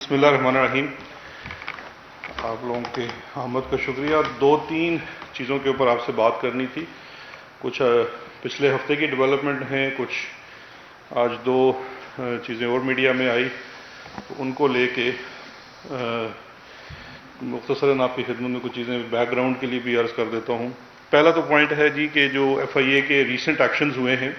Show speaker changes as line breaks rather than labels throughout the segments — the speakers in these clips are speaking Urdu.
بسم اللہ الرحمن الرحیم. آپ لوگوں کے آمد کا شکریہ. دو تین چیزوں کے اوپر آپ سے بات کرنی تھی. کچھ پچھلے ہفتے کی ڈیولپمنٹ ہیں, کچھ آج دو چیزیں اور میڈیا میں آئی, ان کو لے کے مختصراً آپ کی خدمت میں کچھ چیزیں بیک گراؤنڈ کے لیے بھی عرض کر دیتا ہوں. پہلا تو پوائنٹ ہے جی کہ جو ایف آئی اے کے ریسنٹ ایکشنز ہوئے ہیں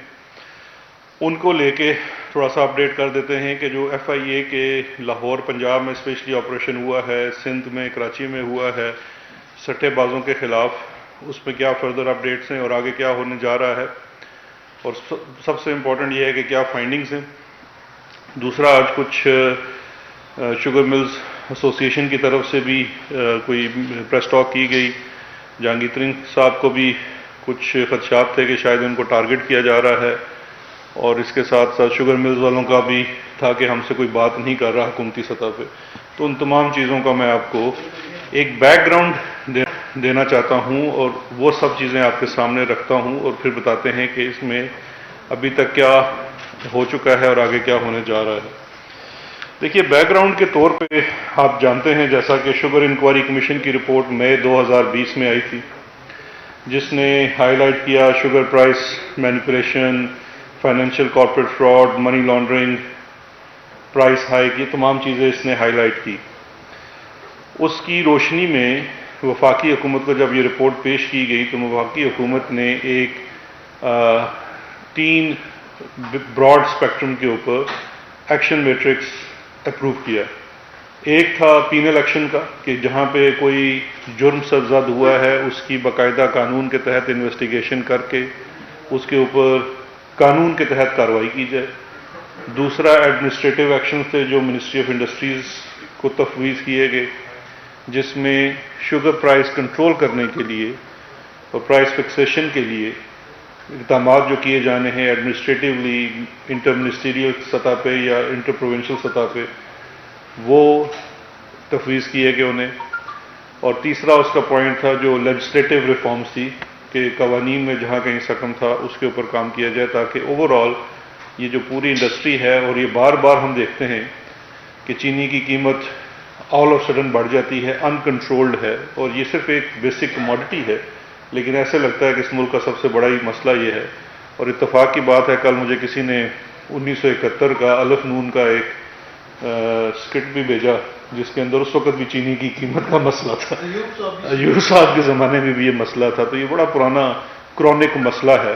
ان کو لے کے تھوڑا سا اپڈیٹ کر دیتے ہیں کہ جو ایف آئی اے کے لاہور پنجاب میں اسپیشلی آپریشن ہوا ہے, سندھ میں کراچی میں ہوا ہے سٹے بازوں کے خلاف, اس میں کیا فردر اپڈیٹس ہیں اور آگے کیا ہونے جا رہا ہے, اور سب سے امپورٹنٹ یہ ہے کہ کیا فائنڈنگز ہیں. دوسرا, آج کچھ شوگر ملز ایسوسی ایشن کی طرف سے بھی کوئی پریس ٹاک کی گئی. جہانگیر ترنگ صاحب کو بھی کچھ خدشات تھے کہ شاید ان کو ٹارگٹ کیا جا رہا ہے, اور اس کے ساتھ ساتھ شوگر ملز والوں کا بھی تھا کہ ہم سے کوئی بات نہیں کر رہا حکومتی سطح پہ. تو ان تمام چیزوں کا میں آپ کو ایک بیک گراؤنڈ دینا چاہتا ہوں اور وہ سب چیزیں آپ کے سامنے رکھتا ہوں, اور پھر بتاتے ہیں کہ اس میں ابھی تک کیا ہو چکا ہے اور آگے کیا ہونے جا رہا ہے. دیکھیے, بیک گراؤنڈ کے طور پہ آپ جانتے ہیں جیسا کہ شوگر انکوائری کمیشن کی رپورٹ مئی 2020 میں آئی تھی, جس نے ہائی لائٹ کیا sugar price manipulation, financial corporate fraud, money laundering, price hike, یہ تمام چیزیں اس نے ہائی لائٹ کی. اس کی روشنی میں وفاقی حکومت کو جب یہ رپورٹ پیش کی گئی تو وفاقی حکومت نے ایک 3 براڈ اسپیکٹرم کے اوپر ایکشن میٹرکس اپروو کیا. ایک تھا پینل ایکشن کا, کہ جہاں پہ کوئی جرم سرزد ہوا ہے اس کی باقاعدہ قانون کے تحت انویسٹیگیشن کر کے اس کے اوپر قانون کے تحت کارروائی کی جائے. دوسرا ایڈمنسٹریٹو ایکشن تھے جو منسٹری آف انڈسٹریز کو تفویض کیے گئے, جس میں شوگر پرائس کنٹرول کرنے کے لیے اور پرائس فکسیشن کے لیے اقدامات جو کیے جانے ہیں ایڈمنسٹریٹولی انٹر منسٹریل سطح پہ یا انٹر پروونشل سطح پہ, وہ تفویض کیے گئے انہیں. اور تیسرا اس کا پوائنٹ تھا جو لیجسلیٹو ریفارمز تھی, کہ قوانین میں جہاں کہیں سکم تھا اس کے اوپر کام کیا جائے, تاکہ اوور آل یہ جو پوری انڈسٹری ہے, اور یہ بار بار ہم دیکھتے ہیں کہ چینی کی قیمت آل آف سڈن بڑھ جاتی ہے, ان کنٹرولڈ ہے, اور یہ صرف ایک بیسک کموڈٹی ہے, لیکن ایسے لگتا ہے کہ اس ملک کا سب سے بڑا ہی مسئلہ یہ ہے. اور اتفاق کی بات ہے, کل مجھے کسی نے 1971 کا الف نون کا ایک اسکرپٹ بھی بھیجا جس کے اندر اس وقت بھی چینی کی قیمت کا مسئلہ تھا, ایوب صاحب کے زمانے میں بھی یہ مسئلہ تھا. تو یہ بڑا پرانا کرونک مسئلہ ہے,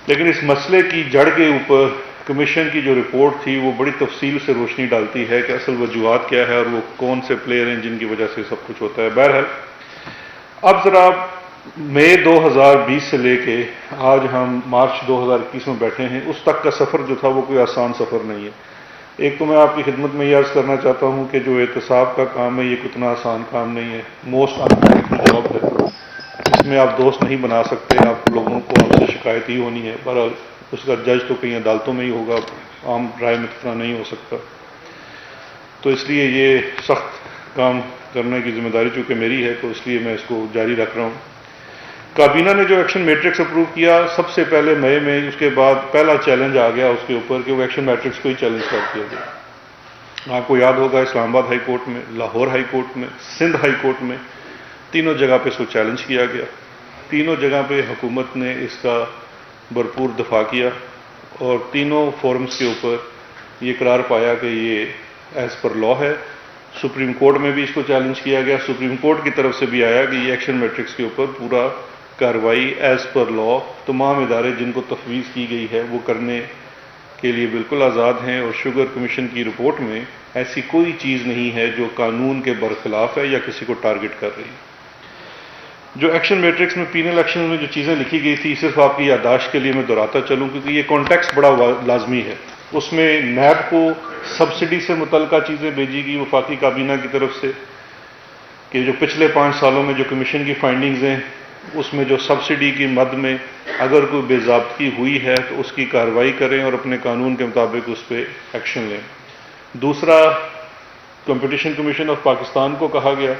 لیکن اس مسئلے کی جڑ کے اوپر کمیشن کی جو رپورٹ تھی وہ بڑی تفصیل سے روشنی ڈالتی ہے کہ اصل وجوہات کیا ہے اور وہ کون سے پلیئر ہیں جن کی وجہ سے سب کچھ ہوتا ہے. بہرحال اب ذرا مئی 2020 سے لے کے آج ہم مارچ 2021 میں بیٹھے ہیں, اس تک کا سفر جو تھا وہ کوئی آسان سفر نہیں ہے. ایک تو میں آپ کی خدمت میں یہ عرض کرنا چاہتا ہوں کہ جو احتساب کا کام ہے یہ اتنا آسان کام نہیں ہے, موسٹ انپریڈکٹیبل جاب ہے, اس میں آپ دوست نہیں بنا سکتے, آپ لوگوں کو آپ سے شکایت ہی ہونی ہے. بہرحال اس کا جج تو کہیں عدالتوں میں ہی ہوگا, عام رائے میں اتنا نہیں ہو سکتا. تو اس لیے یہ سخت کام کرنے کی ذمہ داری چونکہ میری ہے, تو اس لیے میں اس کو جاری رکھ رہا ہوں. کابینہ نے جو ایکشن میٹرکس اپروو کیا سب سے پہلے مئی میں, اس کے بعد پہلا چیلنج آ گیا اس کے اوپر کہ وہ ایکشن میٹرکس کو ہی چیلنج کر دیا گیا. آپ کو یاد ہوگا اسلام آباد ہائی کورٹ میں, لاہور ہائی کورٹ میں, سندھ ہائی کورٹ میں, تینوں جگہ پہ اس کو چیلنج کیا گیا. تینوں جگہ پہ حکومت نے اس کا بھرپور دفاع کیا, اور تینوں فورمز کے اوپر یہ قرار پایا کہ یہ ایز پر لا ہے. سپریم کورٹ میں بھی اس کو چیلنج کیا گیا, سپریم کورٹ کی طرف سے بھی آیا کہ یہ ایکشن میٹرکس کے اوپر پورا کارروائی ایز پر لا, تمام ادارے جن کو تفویض کی گئی ہے وہ کرنے کے لیے بالکل آزاد ہیں, اور شوگر کمیشن کی رپورٹ میں ایسی کوئی چیز نہیں ہے جو قانون کے برخلاف ہے یا کسی کو ٹارگٹ کر رہی ہے. جو ایکشن میٹرکس میں پینل ایکشن میں جو چیزیں لکھی گئی تھی, صرف آپ کی یادداشت کے لیے میں دہراتا چلوں کیونکہ یہ کانٹیکسٹ بڑا لازمی ہے. اس میں نیب کو سبسڈی سے متعلقہ چیزیں بھیجی گئی وفاقی کابینہ کی طرف سے, کہ جو پچھلے 5 سالوں میں جو کمیشن کی فائنڈنگز ہیں اس میں جو سبسڈی کی مد میں اگر کوئی بے ضابطگی ہوئی ہے تو اس کی کارروائی کریں اور اپنے قانون کے مطابق اس پہ ایکشن لیں. دوسرا, کمپٹیشن کمیشن آف پاکستان کو کہا گیا.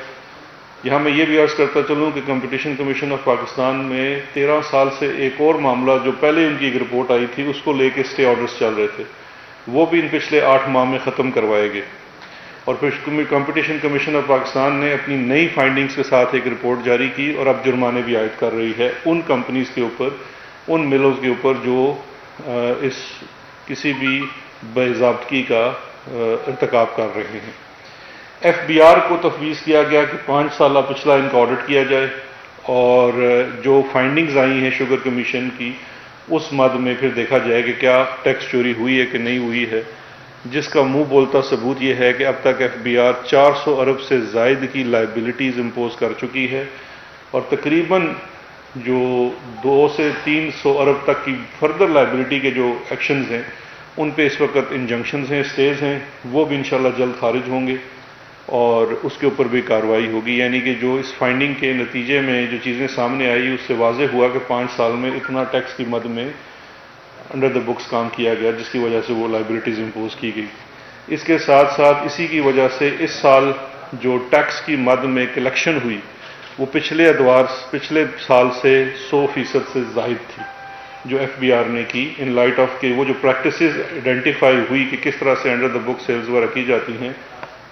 یہاں میں یہ بھی عرض کرتا چلوں کہ کمپٹیشن کمیشن آف پاکستان میں 13 سال سے ایک اور معاملہ جو پہلے ان کی ایک رپورٹ آئی تھی اس کو لے کے اسٹے آرڈرز چل رہے تھے, وہ بھی ان پچھلے 8 ماہ میں ختم کروائے گئے. اور پھر کمپٹیشن کمیشن آف پاکستان نے اپنی نئی فائنڈنگز کے ساتھ ایک رپورٹ جاری کی اور اب جرمانے بھی عائد کر رہی ہے ان کمپنیز کے اوپر، ان ملز کے اوپر جو اس کسی بھی بے ضابطگی کا ارتکاب کر رہے ہیں۔ ایف بی آر کو تفویض کیا گیا کہ 5 سالہ پچھلا ان کا آڈٹ کیا جائے اور جو فائنڈنگز آئی ہیں شوگر کمیشن کی اس مد میں پھر دیکھا جائے کہ کیا ٹیکس چوری ہوئی ہے کہ نہیں ہوئی ہے، جس کا منہ بولتا ثبوت یہ ہے کہ اب تک ایف بی آر 400 ارب سے زائد کی لائبلٹیز امپوز کر چکی ہے اور تقریباً جو 200 سے 300 ارب تک کی فردر لائبلٹی کے جو ایکشنز ہیں ان پہ اس وقت انجنکشنز ہیں، اسٹیز ہیں، وہ بھی انشاءاللہ جلد خارج ہوں گے اور اس کے اوپر بھی کارروائی ہوگی۔ یعنی کہ جو اس فائنڈنگ کے نتیجے میں جو چیزیں سامنے آئی اس سے واضح ہوا کہ 5 سال میں اتنا ٹیکس کی مد میں انڈر دا بکس کام کیا گیا جس کی وجہ سے وہ لائبلٹیز امپوز کی گئی۔ اس کے ساتھ ساتھ اسی کی وجہ سے اس سال جو ٹیکس کی مد میں کلیکشن ہوئی وہ پچھلے سال سے 100% سے زائد تھی جو ایف بی آر نے کی، ان لائٹ آف کہ وہ جو پریکٹسز آئیڈینٹیفائی ہوئی کہ کس طرح سے انڈر دا بک سیلز وغیرہ کی جاتی ہیں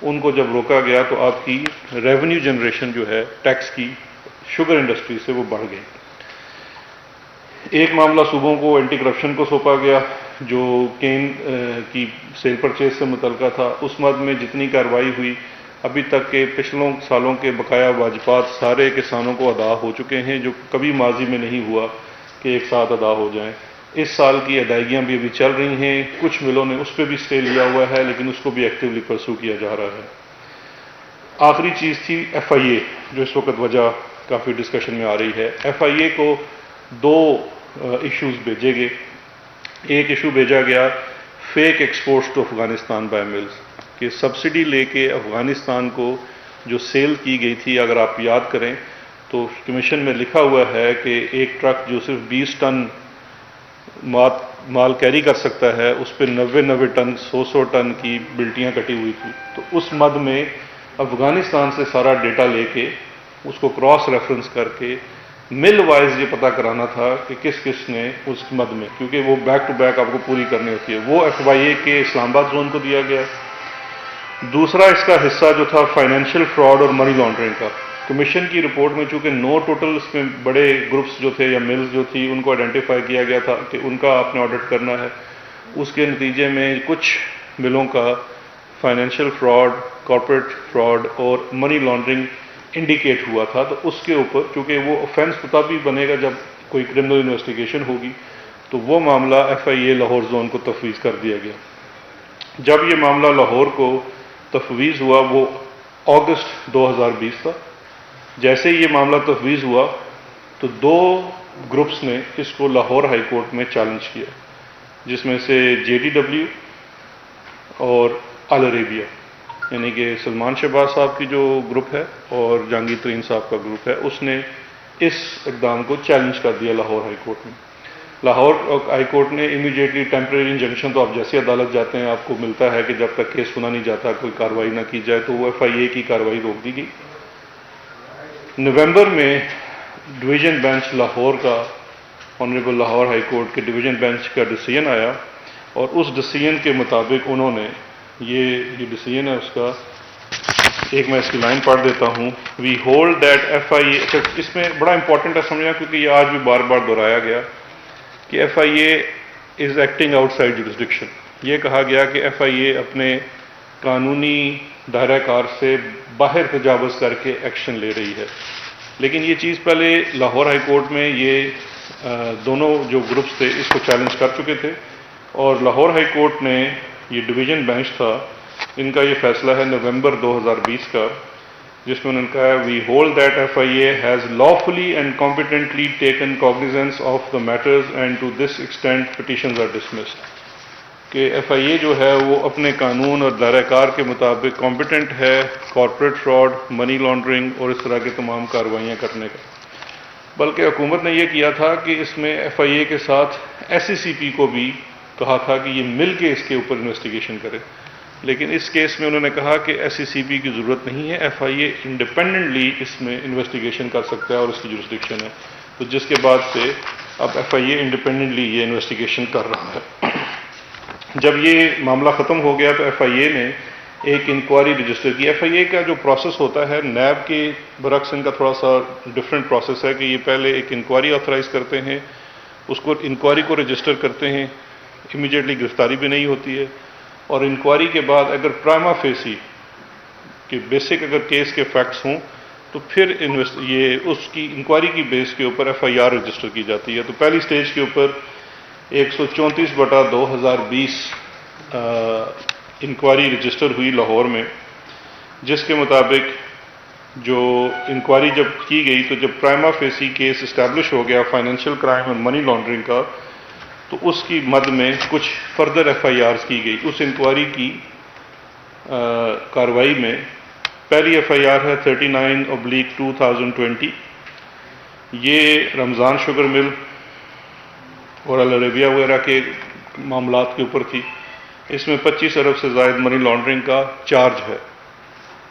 ان کو جب روکا گیا تو آپ کی ریونیو جنریشن جو ہے ٹیکس کی شوگر انڈسٹری سے وہ بڑھ گئی۔ ایک معاملہ صوبوں کو اینٹی کرپشن کو سونپا گیا جو کین کی سیل پرچیز سے متعلقہ تھا، اس مد میں جتنی کارروائی ہوئی ابھی تک کے پچھلوں سالوں کے بقایا واجبات سارے کسانوں کو ادا ہو چکے ہیں جو کبھی ماضی میں نہیں ہوا کہ ایک ساتھ ادا ہو جائیں۔ اس سال کی ادائیگیاں بھی ابھی چل رہی ہیں، کچھ ملوں نے اس پہ بھی اسٹے لیا ہوا ہے لیکن اس کو بھی ایکٹیولی پرسو کیا جا رہا ہے۔ آخری چیز تھی ایف آئی اے جو اس وقت وجہ کافی ڈسکشن میں آ رہی ہے۔ ایف آئی اے کو 2 ایشوز بھیجے گئے۔ ایک ایشو بھیجا گیا fake exports to Afghanistan by mills کہ سبسڈی لے کے افغانستان کو جو سیل کی گئی تھی، اگر آپ یاد کریں تو کمیشن میں لکھا ہوا ہے کہ ایک ٹرک جو صرف 20 ٹن مال کیری کر سکتا ہے اس پہ 90 ٹن 100 ٹن کی بلٹیاں کٹی ہوئی تھی۔ تو اس مد میں افغانستان سے سارا ڈیٹا لے کے اس کو کراس ریفرنس کر کے مل وائز یہ پتہ کرانا تھا کہ کس کس نے اس مد میں، کیونکہ وہ بیک ٹو بیک آپ کو پوری کرنی ہوتی ہے، وہ ایف وائی اے کے اسلام آباد زون کو دیا گیا۔ دوسرا اس کا حصہ جو تھا فائنینشیل فراڈ اور منی لانڈرنگ کا، کمیشن کی رپورٹ میں چونکہ 9 ٹوٹل اس میں بڑے گروپس جو تھے یا ملز جو تھی ان کو آئیڈینٹیفائی کیا گیا تھا کہ ان کا آپ نے آڈٹ کرنا ہے، اس کے نتیجے میں کچھ ملوں کا فائنینشیل فراڈ، کارپوریٹ فراڈ اور منی لانڈرنگ انڈیکیٹ ہوا تھا۔ تو اس کے اوپر چونکہ وہ آفینس تب ہی بنے گا جب کوئی کرمنل انویسٹیگیشن ہوگی، تو وہ معاملہ F I a Lahore zone کو تفویض کر دیا گیا۔ جب یہ معاملہ لاہور کو تفویض ہوا وہ اگست 2020 تھا۔ جیسے یہ معاملہ تفویض ہوا تو 2 گروپس نے اس کو لاہور ہائی کورٹ میں چیلنج کیا، جس میں سے جے ڈی ڈبلیو اور ال عریبیہ، یعنی کہ سلمان شہباز صاحب کی جو گروپ ہے اور جہانگیر ترین صاحب کا گروپ ہے، اس نے اس اقدام کو چیلنج کر دیا لاہور ہائی کورٹ میں۔ لاہور ہائی کورٹ نے امیڈیٹلی ٹیمپریری انجنکشن، تو آپ جیسی عدالت جاتے ہیں آپ کو ملتا ہے کہ جب تک کیس سنا نہیں جاتا کوئی کارروائی نہ کی جائے، تو وہ ایف آئی اے کی کارروائی روک دی گئی۔ نومبر میں ڈویژن بینچ لاہور کا، آنریبل لاہور ہائی کورٹ کے ڈویژن بینچ کا ڈیسیژن آیا اور اس ڈیسیژن کے مطابق انہوں نے یہ ڈیسیژن ہے اس کا ایک میں اس کی لائن پڑھ دیتا ہوں۔ وی ہولڈ دیٹ ایف آئی اے، اس میں بڑا امپورٹنٹ ہے سمجھنا کیونکہ یہ آج بھی بار بار دہرایا گیا کہ F I A is acting outside jurisdiction. یہ کہا گیا کہ ایف آئی اے اپنے قانونی دائرہ کار سے باہر تجاوز کر کے ایکشن لے رہی ہے، لیکن یہ چیز پہلے لاہور ہائی کورٹ میں یہ دونوں جو گروپس تھے اس کو چیلنج کر چکے تھے اور لاہور ہائی کورٹ نے، یہ ڈویژن بینچ تھا، ان کا یہ فیصلہ ہے نومبر 2020 کا، جس میں انہوں نے کہا we hold that F I A has lawfully and competently taken cognizance of the matters and to this extent petitions are dismissed، کہ ایف آئی اے جو ہے وہ اپنے قانون اور دائرہ کار کے مطابق کمپیٹنٹ ہے کارپوریٹ فراڈ، منی لانڈرنگ اور اس طرح کے تمام کارروائیاں کرنے کا۔ بلکہ حکومت نے یہ کیا تھا کہ اس میں ایف آئی اے کے ساتھ ایس سی سی پی کو بھی کہا تھا کہ یہ مل کے اس کے اوپر انویسٹیگیشن کرے، لیکن اس کیس میں انہوں نے کہا کہ ایس سی سی پی کی ضرورت نہیں ہے، ایف آئی اے انڈیپینڈنٹلی اس میں انویسٹیگیشن کر سکتا ہے اور اس کی جورسڈکشن ہے، تو جس کے بعد سے اب ایف آئی اے انڈیپینڈنٹلی یہ انویسٹیگیشن کر رہا ہے۔ جب یہ معاملہ ختم ہو گیا تو ایف آئی اے نے ایک انکوائری رجسٹر کی۔ ایف آئی اے کا جو پروسیس ہوتا ہے نیب کے برعکس ان کا تھوڑا سا ڈفرینٹ پروسیس ہے کہ یہ پہلے ایک انکوائری آتھرائز کرتے ہیں، اس کو انکوائری کو رجسٹر کرتے ہیں، امیڈیٹلی گرفتاری بھی نہیں ہوتی ہے، اور انکوائری کے بعد اگر پرائما فیسی کہ بیسک اگر کیس کے فیکٹس ہوں تو پھر یہ اس کی انکوائری کی بیس کے اوپر ایف آئی آر رجسٹر کی جاتی ہے۔ تو پہلی سٹیج کے اوپر 134/2020 انکوائری رجسٹر ہوئی لاہور میں، جس کے مطابق جو انکوائری جب کی گئی تو جب پرائما فیسی کیس اسٹیبلش ہو گیا فائنینشیل کرائم اور منی لانڈرنگ کا، تو اس کی مد میں کچھ فردر ایف آئی آرز کی گئی۔ اس انکوائری کی کارروائی میں پہلی ایف آئی آر ہے 39/2020، یہ رمضان شوگر مل اور العربیہ وغیرہ کے معاملات کے اوپر تھی۔ اس میں 25 ارب سے زائد منی لانڈرنگ کا چارج ہے،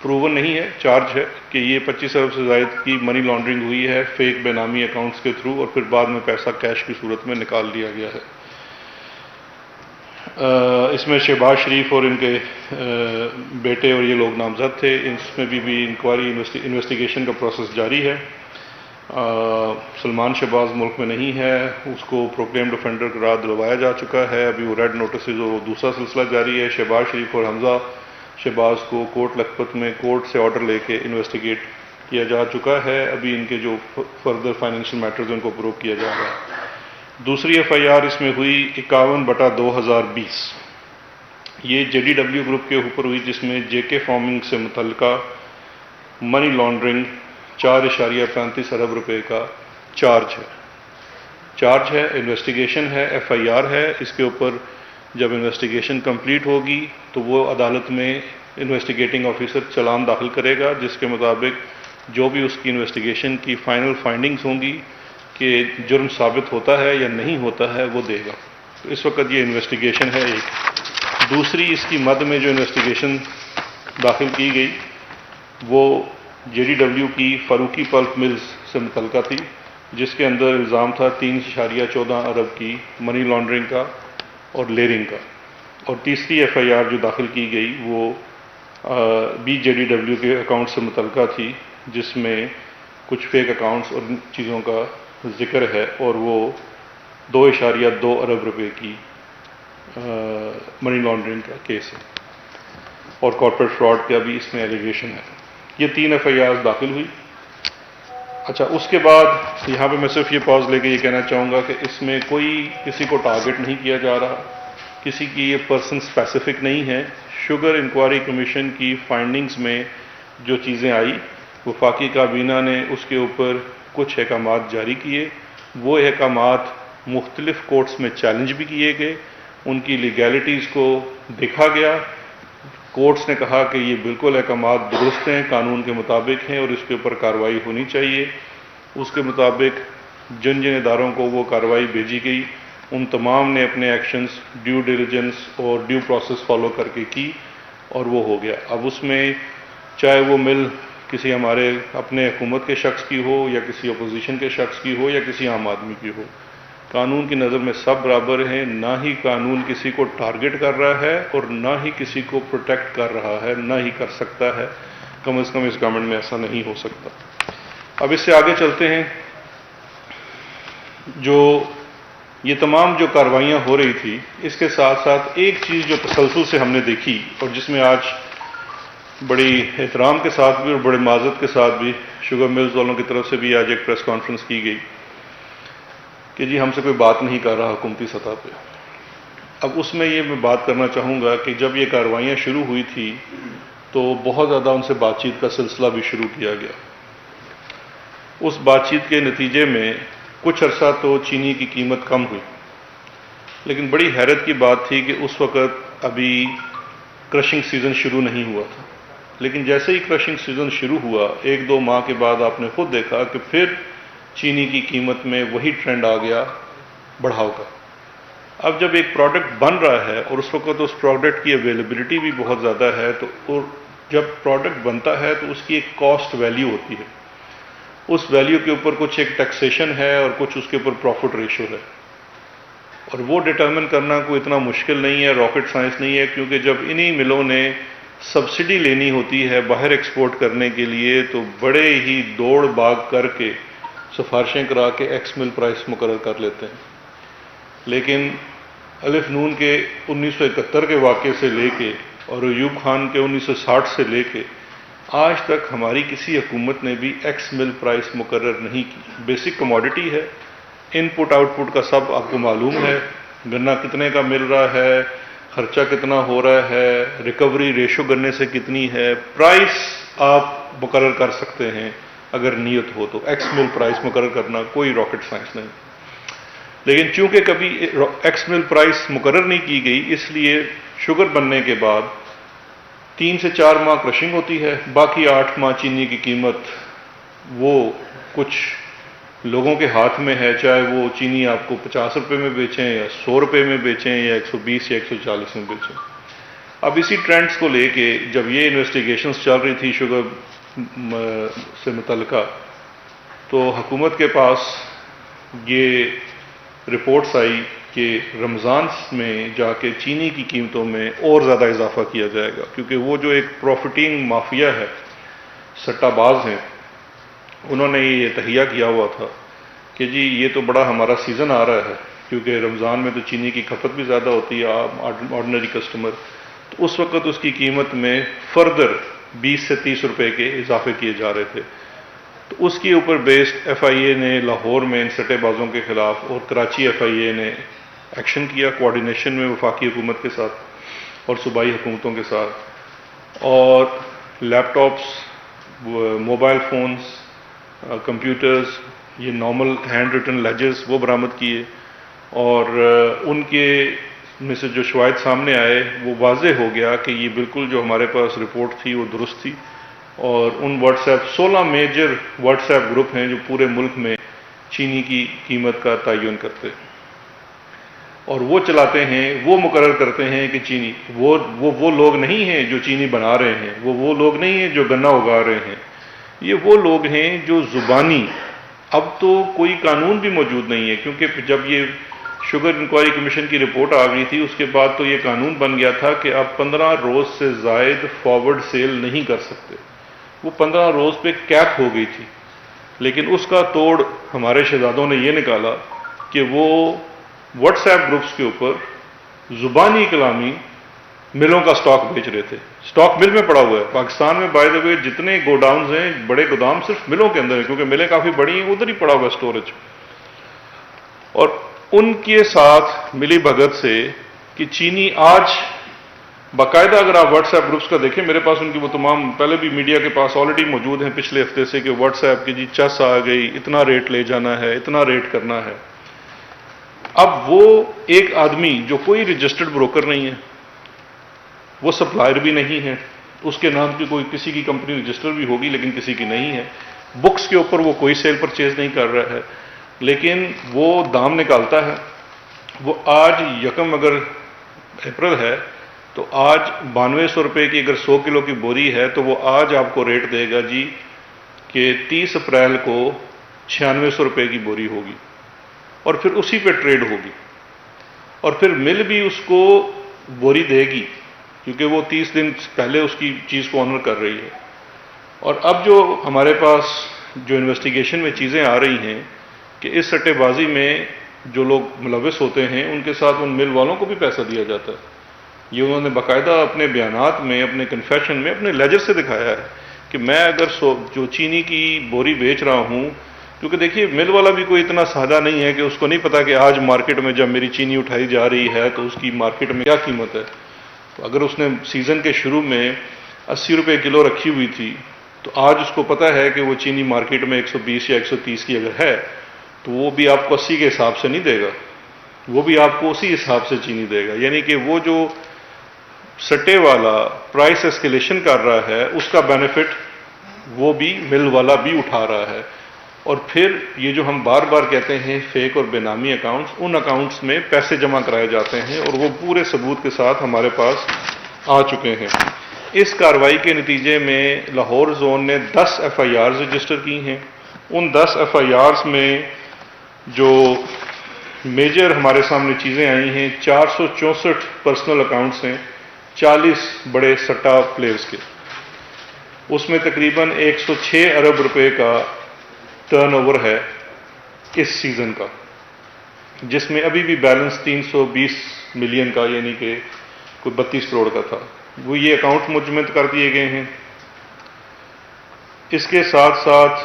پروون نہیں ہے، چارج ہے کہ یہ 25 ارب سے زائد کی منی لانڈرنگ ہوئی ہے فیک بے نامی اکاؤنٹس کے تھرو، اور پھر بعد میں پیسہ کیش کی صورت میں نکال لیا گیا ہے۔ اس میں شہباز شریف اور ان کے بیٹے اور یہ لوگ نامزد تھے۔ اس میں بھی انکوائری انویسٹیگیشن کا پروسیس جاری ہے۔ سلمان شہباز ملک میں نہیں ہے، اس کو پروکلیمڈ افینڈر قرار دلوایا جا چکا ہے، ابھی وہ ریڈ نوٹسز اور دوسرا سلسلہ جاری ہے۔ شہباز شریف اور حمزہ شہباز کو کوٹ لکھپت میں کورٹ سے آرڈر لے کے انویسٹیگیٹ کیا جا چکا ہے، ابھی ان کے جو فردر فائنینشیل میٹرز ان کو پروو کیا جا رہا ہے۔ دوسری ایف آئی آر اس میں ہوئی 51/2020، یہ جے ڈی ڈبلیو گروپ کے اوپر ہوئی، جس میں جے کے فارمنگ سے متعلقہ منی لانڈرنگ 4.35 ارب روپے کا چارج ہے، انویسٹیگیشن ہے، ایف آئی آر ہے۔ اس کے اوپر جب انویسٹیگیشن کمپلیٹ ہوگی تو وہ عدالت میں انویسٹیگیٹنگ آفیسر چلان داخل کرے گا، جس کے مطابق جو بھی اس کی انویسٹیگیشن کی فائنل فائنڈنگز ہوں گی کہ جرم ثابت ہوتا ہے یا نہیں ہوتا ہے وہ دے گا۔ تو اس وقت یہ انویسٹیگیشن ہے ایک۔ دوسری اس کی مد میں جو انویسٹیگیشن داخل کی گئی وہ جے ڈی ڈبلیو کی فاروقی پلپ ملز سے متعلقہ تھی، جس کے اندر الزام تھا 3.14 ارب کی منی لانڈرنگ کا اور لیرنگ کا۔ اور تیسری ایف آئی آر جو داخل کی گئی وہ بھی جے ڈی ڈبلیو کے اکاؤنٹ سے متعلقہ تھی، جس میں کچھ فیک اکاؤنٹس اور چیزوں کا ذکر ہے، اور وہ 2.2 ارب روپے کی منی لانڈرنگ کا کیس ہے، اور کارپوریٹ فراڈ کا بھی اس میں ایلیگیشن ہے۔ یہ 3 ایف آئی آرز داخل ہوئی۔ اچھا، اس کے بعد یہاں پہ میں صرف یہ پاز لے کے یہ کہنا چاہوں گا کہ اس میں کوئی کسی کو ٹارگٹ نہیں کیا جا رہا، کسی کی یہ پرسن اسپیسیفک نہیں ہے۔ شوگر انکوائری کمیشن کی فائنڈنگز میں جو چیزیں آئی، وفاقی کابینہ نے اس کے اوپر کچھ احکامات جاری کیے، وہ احکامات مختلف کورٹس میں چیلنج بھی کیے گئے، ان کی لیگیلٹیز کو دیکھا گیا، کورٹس نے کہا کہ یہ بالکل احکامات درست ہیں، قانون کے مطابق ہیں اور اس کے اوپر کارروائی ہونی چاہیے۔ اس کے مطابق جن اداروں کو وہ کارروائی بھیجی گئی ان تمام نے اپنے ایکشنز ڈیو ڈیلیجنس اور ڈیو پروسیس فالو کر کے کی، اور وہ ہو گیا۔ اب اس میں چاہے وہ مل کسی ہمارے اپنے حکومت کے شخص کی ہو یا کسی اپوزیشن کے شخص کی ہو یا کسی عام آدمی کی ہو، قانون کی نظر میں سب برابر ہیں، نہ ہی قانون کسی کو ٹارگٹ کر رہا ہے اور نہ ہی کسی کو پروٹیکٹ کر رہا ہے، نہ ہی کر سکتا ہے، کم از کم اس گورنمنٹ میں ایسا نہیں ہو سکتا۔ اب اس سے آگے چلتے ہیں۔ جو یہ تمام جو کارروائیاں ہو رہی تھی، اس کے ساتھ ساتھ ایک چیز جو تسلسل سے ہم نے دیکھی اور جس میں آج بڑی احترام کے ساتھ بھی اور بڑے معذرت کے ساتھ بھی شوگر ملز والوں کی طرف سے بھی آج ایک پریس کانفرنس کی گئی کہ جی ہم سے کوئی بات نہیں کر رہا حکومتی سطح پہ۔ اب اس میں یہ میں بات کرنا چاہوں گا کہ جب یہ کارروائیاں شروع ہوئی تھی تو بہت زیادہ ان سے بات چیت کا سلسلہ بھی شروع کیا گیا۔ اس بات چیت کے نتیجے میں کچھ عرصہ تو چینی کی قیمت کم ہوئی، لیکن بڑی حیرت کی بات تھی کہ اس وقت ابھی کرشنگ سیزن شروع نہیں ہوا تھا، لیکن جیسے ہی کرشنگ سیزن شروع ہوا 1-2 ماہ کے بعد آپ نے خود دیکھا کہ پھر چینی کی قیمت میں وہی ٹرینڈ آ گیا بڑھاؤ کا۔ اب جب ایک پروڈکٹ بن رہا ہے اور اس وقت اس پروڈکٹ کی اویلیبلٹی بھی بہت زیادہ ہے، تو اور جب پروڈکٹ بنتا ہے تو اس کی ایک کاسٹ ویلیو ہوتی ہے، اس ویلیو کے اوپر کچھ ایک ٹیکسیشن ہے اور کچھ اس کے اوپر پروفٹ ریشو ہے، اور وہ ڈٹرمن کرنا کوئی اتنا مشکل نہیں ہے، راکٹ سائنس نہیں ہے، کیونکہ جب انہی ملوں نے سبسڈی لینی ہوتی ہے باہر ایکسپورٹ کرنے کے لیے تو بڑے ہی دوڑ بھاگ کر کے سفارشیں کرا کے ایکس مل پرائس مقرر کر لیتے ہیں، لیکن الف نون کے 1971 کے واقعے سے لے کے اور ایوب خان کے 1960 سے لے کے آج تک ہماری کسی حکومت نے بھی ایکس مل پرائس مقرر نہیں کی۔ بیسک کموڈٹی ہے، ان پٹ آؤٹ پٹ کا سب آپ کو معلوم ہے، گنا کتنے کا مل رہا ہے، خرچہ کتنا ہو رہا ہے، ریکوری ریشو گنے سے کتنی ہے، پرائس آپ مقرر کر سکتے ہیں اگر نیت ہو تو۔ ایکس مل پرائس مقرر کرنا کوئی راکٹ سائنس نہیں، لیکن چونکہ کبھی ایکس مل پرائس مقرر نہیں کی گئی، اس لیے شوگر بننے کے بعد 3 سے 4 ماہ کرشنگ ہوتی ہے، باقی 8 ماہ چینی کی قیمت وہ کچھ لوگوں کے ہاتھ میں ہے، چاہے وہ چینی آپ کو 50 روپے میں بیچیں یا 100 روپے میں بیچیں یا 120 یا 140 میں بیچیں۔ اب اسی ٹرینڈز کو لے کے جب یہ انویسٹیگیشنز چل رہی تھی شوگر سے متعلقہ، تو حکومت کے پاس یہ رپورٹس آئی کہ رمضان میں جا کے چینی کی قیمتوں میں اور زیادہ اضافہ کیا جائے گا، کیونکہ وہ جو ایک پروفٹنگ مافیا ہے، سٹہ باز ہیں، انہوں نے یہ تہیہ کیا ہوا تھا کہ جی یہ تو بڑا ہمارا سیزن آ رہا ہے، کیونکہ رمضان میں تو چینی کی کھپت بھی زیادہ ہوتی ہے، آرڈنری کسٹمر، تو اس وقت اس کی قیمت میں فردر 20 سے 30 روپے کے اضافے کیے جا رہے تھے۔ تو اس کے اوپر بیسڈ ایف آئی اے نے لاہور میں ان سٹے بازوں کے خلاف اور کراچی ایف آئی اے نے ایکشن کیا کوارڈینیشن میں وفاقی حکومت کے ساتھ اور صوبائی حکومتوں کے ساتھ، اور لیپ ٹاپس، موبائل فونز، کمپیوٹرز، یہ نارمل ہینڈ ریٹن لیجرز وہ برآمد کیے، اور ان کے میں سے جو شواہد سامنے آئے وہ واضح ہو گیا کہ یہ بالکل جو ہمارے پاس رپورٹ تھی وہ درست تھی، اور ان WhatsApp 16 major WhatsApp group ہیں جو پورے ملک میں چینی کی قیمت کا تعین کرتے ہیں، اور وہ چلاتے ہیں، وہ مقرر کرتے ہیں کہ چینی وہ لوگ نہیں ہیں جو چینی بنا رہے ہیں، وہ لوگ نہیں ہیں جو گنا اگا رہے ہیں، یہ وہ لوگ ہیں جو زبانی، اب تو کوئی قانون بھی موجود نہیں ہے، کیونکہ جب یہ شوگر انکوائری کمیشن کی رپورٹ آ گئی تھی اس کے بعد تو یہ قانون بن گیا تھا کہ آپ 15 روز سے زائد فارورڈ سیل نہیں کر سکتے، وہ 15 روز پہ کیپ ہو گئی تھی، لیکن اس کا توڑ ہمارے شہزادوں نے یہ نکالا کہ وہ واٹس ایپ گروپس کے اوپر زبانی کلامی ملوں کا سٹاک بیچ رہے تھے، سٹاک مل میں پڑا ہوا ہے۔ پاکستان میں بائی دا وے جتنے گوڈاؤنز ہیں، بڑے گودام صرف ملوں کے اندر ہیں، کیونکہ ملیں کافی بڑی ہیں، ادھر ہی پڑا ہوا ہے سٹوریج، اور ان کے ساتھ ملی بھگت سے کہ چینی آج باقاعدہ اگر آپ واٹس ایپ گروپس کا دیکھیں، میرے پاس ان کی وہ تمام پہلے بھی میڈیا کے پاس آلریڈی موجود ہیں پچھلے ہفتے سے، کہ واٹس ایپ کی جی چس آ گئی، اتنا ریٹ لے جانا ہے، اتنا ریٹ کرنا ہے۔ اب وہ ایک آدمی جو کوئی رجسٹرڈ بروکر نہیں ہے، وہ سپلائر بھی نہیں ہے، اس کے نام کی کوئی کسی کی کمپنی رجسٹر بھی ہوگی لیکن کسی کی نہیں ہے، بکس کے اوپر وہ کوئی سیل پرچیز نہیں کر رہا ہے، لیکن وہ دام نکالتا ہے۔ وہ آج یکم اگر اپریل ہے تو آج 9200 روپے کی اگر 100 کلو کی بوری ہے تو وہ آج آپ کو ریٹ دے گا جی کہ 30 اپریل کو 9600 روپے کی بوری ہوگی، اور پھر اسی پہ ٹریڈ ہوگی، اور پھر مل بھی اس کو بوری دے گی کیونکہ وہ 30 دن پہلے اس کی چیز کو آنر کر رہی ہے۔ اور اب جو ہمارے پاس جو انویسٹیگیشن میں چیزیں آ رہی ہیں کہ اس سٹے بازی میں جو لوگ ملوث ہوتے ہیں ان کے ساتھ ان مل والوں کو بھی پیسہ دیا جاتا ہے، یہ انہوں نے باقاعدہ اپنے بیانات میں، اپنے کنفیشن میں، اپنے لیجر سے دکھایا ہے کہ میں اگر جو چینی کی بوری بیچ رہا ہوں، کیونکہ دیکھیے مل والا بھی کوئی اتنا سادہ نہیں ہے کہ اس کو نہیں پتا کہ آج مارکیٹ میں جب میری چینی اٹھائی جا رہی ہے تو اس کی مارکیٹ میں کیا قیمت ہے۔ تو اگر اس نے سیزن کے شروع میں 80 روپے کلو رکھی ہوئی تھی تو آج اس کو پتا ہے کہ وہ چینی مارکیٹ میں 120 یا 130 کی اگر ہے تو وہ بھی آپ کو 80 کے حساب سے نہیں دے گا، وہ بھی آپ کو اسی حساب سے چینی دے گا، یعنی کہ وہ جو سٹے والا پرائس ایسکیلیشن کر رہا ہے اس کا بینیفٹ وہ بھی مل والا بھی اٹھا رہا ہے۔ اور پھر یہ جو ہم بار بار کہتے ہیں فیک اور بے نامی اکاؤنٹس، ان اکاؤنٹس میں پیسے جمع کرائے جاتے ہیں اور وہ پورے ثبوت کے ساتھ ہمارے پاس آ چکے ہیں۔ اس کارروائی کے نتیجے میں لاہور زون نے 10 ایف آئی آرز رجسٹر کی ہیں۔ ان 10 ایف آئی آرز میں جو میجر ہمارے سامنے چیزیں آئی ہیں، 464 پرسنل اکاؤنٹس ہیں، 40 بڑے سٹا پلیئرز کے، اس میں تقریباً 106 ارب روپے کا ٹرن اوور ہے اس سیزن کا، جس میں ابھی بھی بیلنس 320 ملین کا یعنی کہ کوئی 32 کروڑ کا تھا، وہ یہ اکاؤنٹ منجمد کر دیے گئے ہیں۔ اس کے ساتھ ساتھ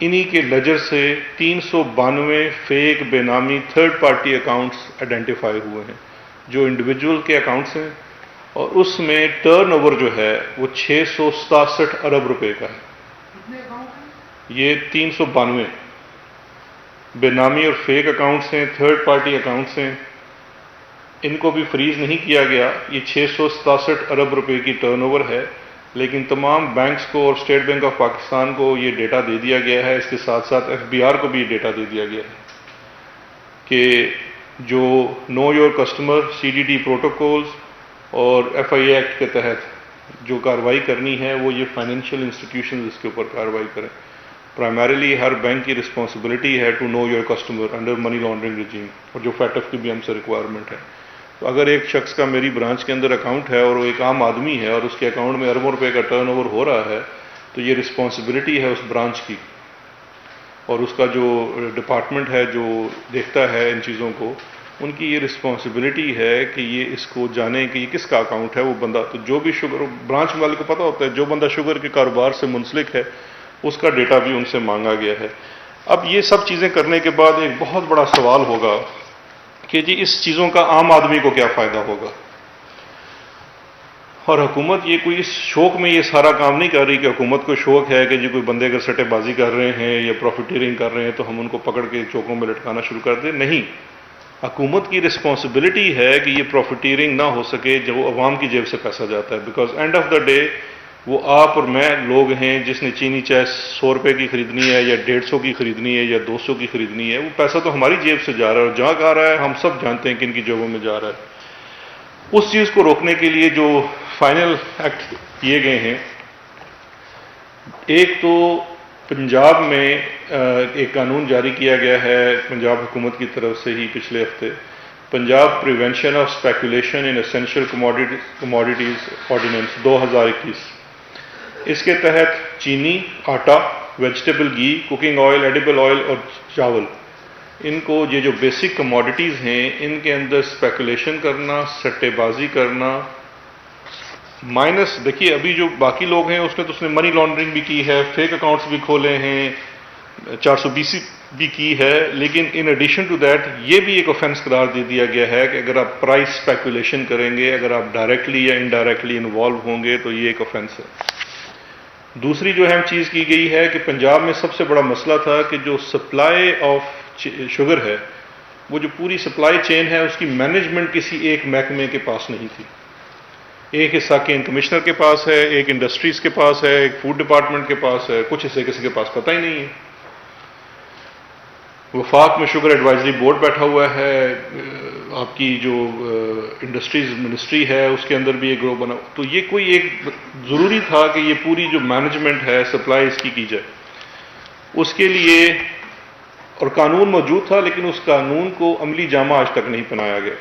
انہی کے لیجر سے 392 فیک بے نامی تھرڈ پارٹی اکاؤنٹس آئیڈینٹیفائی ہوئے ہیں جو انڈیویجول کے اکاؤنٹس ہیں، اور اس میں ٹرن اوور جو ہے وہ 667 ارب روپے کا ہے۔ یہ 392 بے نامی اور فیک اکاؤنٹس ہیں، تھرڈ پارٹی اکاؤنٹس ہیں، ان کو بھی فریز نہیں کیا گیا۔ یہ 667 ارب روپے کی ٹرن اوور ہے، لیکن تمام بینکس کو اور اسٹیٹ بینک آف پاکستان کو یہ ڈیٹا دے دیا گیا ہے، اس کے ساتھ ساتھ ایف بی آر کو بھی یہ ڈیٹا دے دیا گیا ہے کہ جو know your customer C D D protocols اور ایف آئی اے ایکٹ کے تحت جو کارروائی کرنی ہے وہ یہ فائنینشیل انسٹیٹیوشنز اس کے اوپر کارروائی کریں۔ پرائمریلی ہر بینک کی رسپانسبلٹی ہے to know your customer under money laundering regime, اور جو فیٹ ایف کی بھی ہم سے ریکوائرمنٹ ہے۔ تو اگر ایک شخص کا میری برانچ کے اندر اکاؤنٹ ہے اور وہ ایک عام آدمی ہے اور اس کے اکاؤنٹ میں اربوں روپے کا ٹرن اوور ہو رہا ہے، تو یہ رسپانسبلٹی ہے اس برانچ کی، اور اس کا جو ڈپارٹمنٹ ہے جو دیکھتا ہے ان چیزوں کو، ان کی یہ رسپانسبلٹی ہے کہ یہ اس کو جانے کہ یہ کس کا اکاؤنٹ ہے وہ بندہ۔ تو جو بھی شوگر برانچ والے کو پتہ ہوتا ہے جو بندہ شوگر کے کاروبار سے منسلک ہے اس کا ڈیٹا بھی ان سے مانگا گیا ہے۔ اب یہ سب چیزیں کرنے کے بعد ایک بہت بڑا سوال ہوگا کہ جی اس چیزوں کا عام آدمی کو کیا فائدہ ہوگا، اور حکومت یہ کوئی اس شوق میں یہ سارا کام نہیں کر رہی کہ حکومت کو شوق ہے کہ جی کوئی بندے اگر سٹے بازی کر رہے ہیں یا پروفیٹیرنگ کر رہے ہیں تو ہم ان کو پکڑ کے چوکوں میں لٹکانا شروع کر دیں۔ نہیں، حکومت کی رسپانسبلٹی ہے کہ یہ پروفیٹیرنگ نہ ہو سکے جو عوام کی جیب سے پیسہ جاتا ہے، because and of the day وہ آپ اور میں لوگ ہیں جس نے چینی چاہے 100 روپے کی خریدنی ہے یا 150 کی خریدنی ہے یا 200 کی خریدنی ہے، وہ پیسہ تو ہماری جیب سے جا رہا ہے، اور جہاں آ رہا ہے ہم سب جانتے ہیں کہ ان کی جیبوں میں جا رہا ہے۔ اس چیز کو روکنے کے لیے جو فائنل ایکٹ کیے گئے ہیں، ایک تو پنجاب میں ایک قانون جاری کیا گیا ہے پنجاب حکومت کی طرف سے ہی پچھلے ہفتے، Punjab prevention of speculation in essential commodities ordinance 2021۔ اس کے تحت چینی، آٹا، ویجیٹیبل گھی، کوکنگ آئل، ایڈیبل آئل اور چاول، ان کو یہ جو بیسک کموڈیٹیز ہیں ان کے اندر اسپیکولیشن کرنا، سٹے بازی کرنا، مائنس دیکھیے ابھی جو باقی لوگ ہیں اس نے منی لانڈرنگ بھی کی ہے، فیک اکاؤنٹس بھی کھولے ہیں، 420 بھی کی ہے، لیکن ان ایڈیشن ٹو دیٹ یہ بھی ایک آفینس قرار دے دیا گیا ہے کہ اگر آپ پرائس اسپیکولیشن کریں گے، اگر آپ ڈائریکٹلی یا انڈائریکٹلی انوالو ہوں گے تو یہ ایک آفینس ہے۔ دوسری جو اہم چیز کی گئی ہے کہ پنجاب میں سب سے بڑا مسئلہ تھا کہ جو سپلائی آف شوگر ہے، وہ جو پوری سپلائی چین ہے اس کی مینجمنٹ کسی ایک محکمے کے پاس نہیں تھی۔ ایک حصہ کین کمشنر کے پاس ہے، ایک انڈسٹریز کے پاس ہے، ایک فوڈ ڈپارٹمنٹ کے پاس ہے، کچھ حصے کسی کے پاس پتہ ہی نہیں ہے۔ وفاق میں شوگر ایڈوائزری بورڈ بیٹھا ہوا ہے، آپ کی جو انڈسٹریز منسٹری ہے اس کے اندر بھی ایک گروہ بنا، تو یہ کوئی ایک ضروری تھا کہ یہ پوری جو مینجمنٹ ہے سپلائی اس کی جائے۔ اس کے لیے اور قانون موجود تھا لیکن اس قانون کو عملی جامہ آج تک نہیں پہنایا گیا۔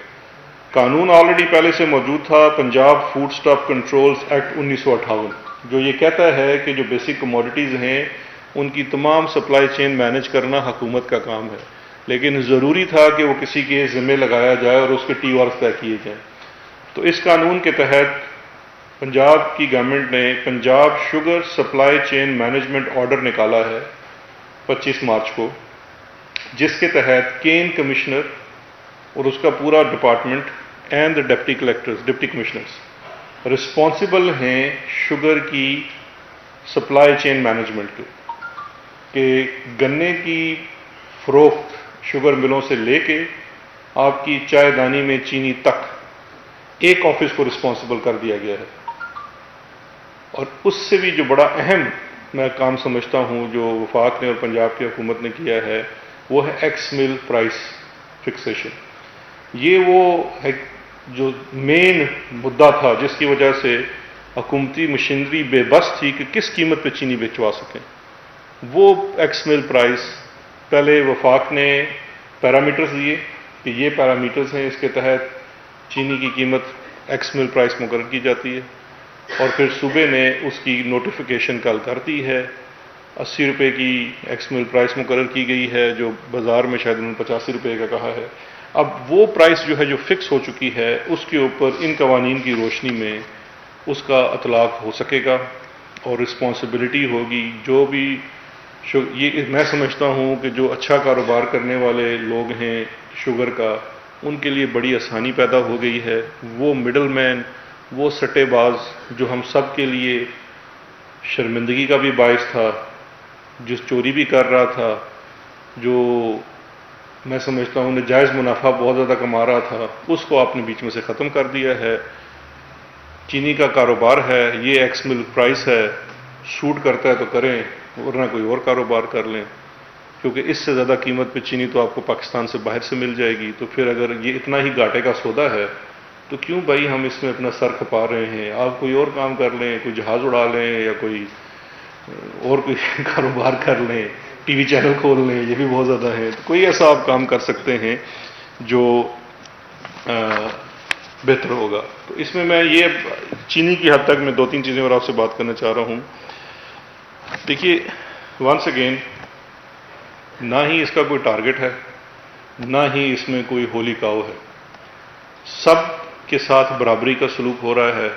قانون آلریڈی پہلے سے موجود تھا، Punjab food staff controls act 1958، جو یہ کہتا ہے کہ جو بیسک کموڈیٹیز ہیں ان کی تمام سپلائی چین مینج کرنا حکومت کا کام ہے، لیکن ضروری تھا کہ وہ کسی کے ذمہ لگایا جائے اور اس کے ٹی آرز طے کیے جائیں۔ تو اس قانون کے تحت پنجاب کی گورنمنٹ نے Punjab sugar supply chain management order نکالا ہے 25 مارچ کو، جس کے تحت کین کمشنر اور اس کا پورا department and the deputy collectors, deputy commissioners responsible ہیں شوگر کی سپلائی چین مینجمنٹ کے، کہ گنے کی فروخت شوگر ملوں سے لے کے آپ کی چائے دانی میں چینی تک ایک آفس کو رسپانسبل کر دیا گیا ہے۔ اور اس سے بھی جو بڑا اہم میں کام سمجھتا ہوں جو وفاق نے اور پنجاب کی حکومت نے کیا ہے وہ ہے ایکس مل پرائس فکسیشن۔ یہ وہ ہے جو مین مدعا تھا جس کی وجہ سے حکومتی مشینری بے بس تھی کہ کس قیمت پہ چینی بچوا سکیں۔ وہ ایکس مل پرائس پہلے وفاق نے پیرامیٹرز دیے کہ یہ پیرامیٹرز ہیں، اس کے تحت چینی کی قیمت ایکس مل پرائس مقرر کی جاتی ہے اور پھر صوبے نے اس کی نوٹیفیکیشن کل کر دی ہے. 80 روپے کی ایکس مل پرائس مقرر کی گئی ہے، جو بازار میں شاید انہوں نے 85 روپے کا کہا ہے. اب وہ پرائس جو ہے جو فکس ہو چکی ہے، اس کے اوپر ان قوانین کی روشنی میں اس کا اطلاق ہو سکے گا اور رسپانسبلٹی ہوگی. جو بھی یہ میں سمجھتا ہوں کہ جو اچھا کاروبار کرنے والے لوگ ہیں شوگر کا، ان کے لیے بڑی آسانی پیدا ہو گئی ہے. وہ مڈل مین، وہ سٹے باز جو ہم سب کے لیے شرمندگی کا بھی باعث تھا، جس چوری بھی کر رہا تھا، جو میں سمجھتا ہوں ناجائز منافع بہت زیادہ کما رہا تھا، اس کو آپ نے بیچ میں سے ختم کر دیا ہے. چینی کا کاروبار ہے، یہ ایکس مل پرائس ہے، سوٹ کرتا ہے تو کریں ورنہ کوئی اور کاروبار کر لیں، کیونکہ اس سے زیادہ قیمت پہ چینی تو آپ کو پاکستان سے باہر سے مل جائے گی. تو پھر اگر یہ اتنا ہی گھاٹے کا سودا ہے تو کیوں بھائی ہم اس میں اپنا سر کھپا رہے ہیں؟ آپ کوئی اور کام کر لیں، کوئی جہاز اڑا لیں یا کوئی اور کوئی کاروبار کر لیں، ٹی وی چینل کھول لیں، یہ بھی بہت زیادہ ہے. تو کوئی ایسا آپ کام کر سکتے ہیں جو بہتر ہوگا. تو اس میں یہ چینی کی حد تک میں 2-3 چیزیں اور آپ سے بات کرنا چاہ رہا ہوں. دیکھیے، ونس اگین، نہ ہی اس کا کوئی ٹارگٹ ہے، نہ ہی اس میں کوئی ہولی کاؤ ہے. سب کے ساتھ برابری کا سلوک ہو رہا ہے.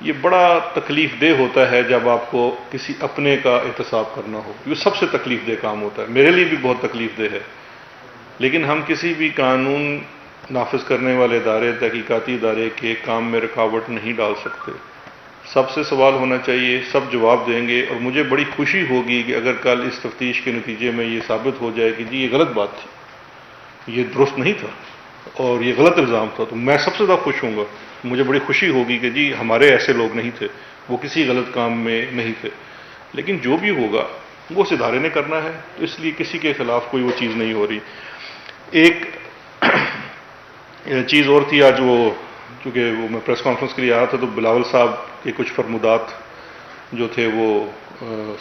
یہ بڑا تکلیف دہ ہوتا ہے جب آپ کو کسی اپنے کا احتساب کرنا ہو. یہ سب سے تکلیف دہ کام ہوتا ہے، میرے لیے بھی بہت تکلیف دہ ہے. لیکن ہم کسی بھی قانون نافذ کرنے والے ادارے، تحقیقاتی ادارے کے کام میں رکاوٹ نہیں ڈال سکتے. سب سے سوال ہونا چاہیے، سب جواب دیں گے. اور مجھے بڑی خوشی ہوگی کہ اگر کل اس تفتیش کے نتیجے میں یہ ثابت ہو جائے کہ جی یہ غلط بات تھی، یہ درست نہیں تھا اور یہ غلط الزام تھا، تو میں سب سے زیادہ خوش ہوں گا. مجھے بڑی خوشی ہوگی کہ جی ہمارے ایسے لوگ نہیں تھے، وہ کسی غلط کام میں نہیں تھے. لیکن جو بھی ہوگا وہ اس ادارے نے کرنا ہے، تو اس لیے کسی کے خلاف کوئی وہ چیز نہیں ہو رہی. ایک چیز اور تھی آج، وہ کیونکہ وہ میں پریس کانفرنس کے لیے آیا تھا تو بلاول صاحب کے کچھ فرمودات جو تھے وہ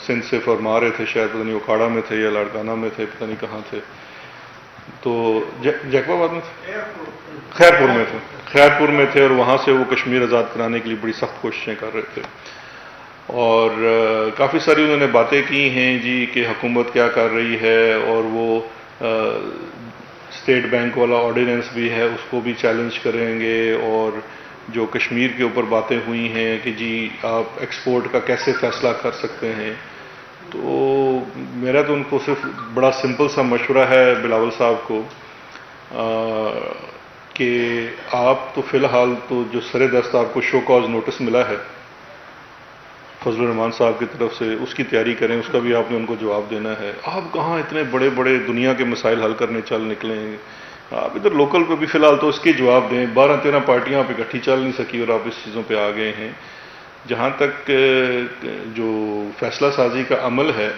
سندھ سے فرما رہے تھے، شاید پتہ نہیں اکھاڑا میں تھے یا لاڑکانہ میں تھے، پتہ نہیں کہاں تھے. تو جیکب آباد میں تھے، خیرپور میں تھے، اور وہاں سے وہ کشمیر آزاد کرانے کے لیے بڑی سخت کوششیں کر رہے تھے. اور کافی ساری انہوں نے باتیں کی ہیں جی کہ حکومت کیا کر رہی ہے، اور وہ اسٹیٹ بینک والا آرڈیننس بھی ہے اس کو بھی چیلنج کریں گے. اور جو کشمیر کے اوپر باتیں ہوئی ہیں کہ جی آپ ایکسپورٹ کا کیسے فیصلہ کر سکتے ہیں. تو میرا تو ان کو صرف بڑا سمپل سا مشورہ ہے بلاول صاحب کو کہ آپ تو فی الحال تو جو سر دست آپ کو شو کاز نوٹس ملا ہے فضل الرحمان صاحب کی طرف سے، اس کی تیاری کریں، اس کا بھی آپ نے ان کو جواب دینا ہے. آپ کہاں اتنے بڑے بڑے دنیا کے مسائل حل کرنے چل نکلے ہیں؟ آپ ادھر لوکل پہ بھی فی الحال تو اس کے جواب دیں. 12-13 پارٹیاں آپ اکٹھی چل نہیں سکی اور آپ اس چیزوں پہ آ گئے ہیں. جہاں تک جو فیصلہ سازی کا عمل ہے،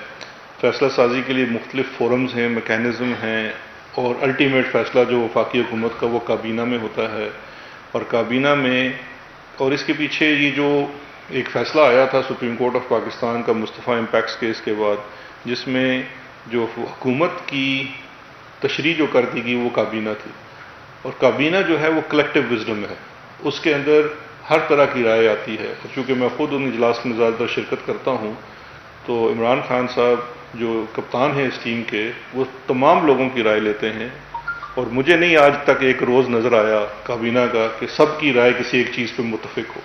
فیصلہ سازی کے لیے مختلف فورمز ہیں، میکینزم ہیں، اور الٹیمیٹ فیصلہ جو وفاقی حکومت کا وہ کابینہ میں ہوتا ہے. اور کابینہ میں، اور اس کے پیچھے یہ جو ایک فیصلہ آیا تھا سپریم کورٹ آف پاکستان کا مصطفیٰ امپیکس کیس کے بعد، جس میں جو حکومت کی تشریح جو کر دی گئی وہ کابینہ تھی. اور کابینہ جو ہے وہ کلیکٹو وزڈم ہے، اس کے اندر ہر طرح کی رائے آتی ہے. اور چونکہ میں خود ان اجلاس میں زیادہ تر شرکت کرتا ہوں، تو عمران خان صاحب جو کپتان ہیں اس ٹیم کے، وہ تمام لوگوں کی رائے لیتے ہیں. اور مجھے نہیں آج تک ایک روز نظر آیا کابینہ کا کہ سب کی رائے کسی ایک چیز پہ متفق ہو.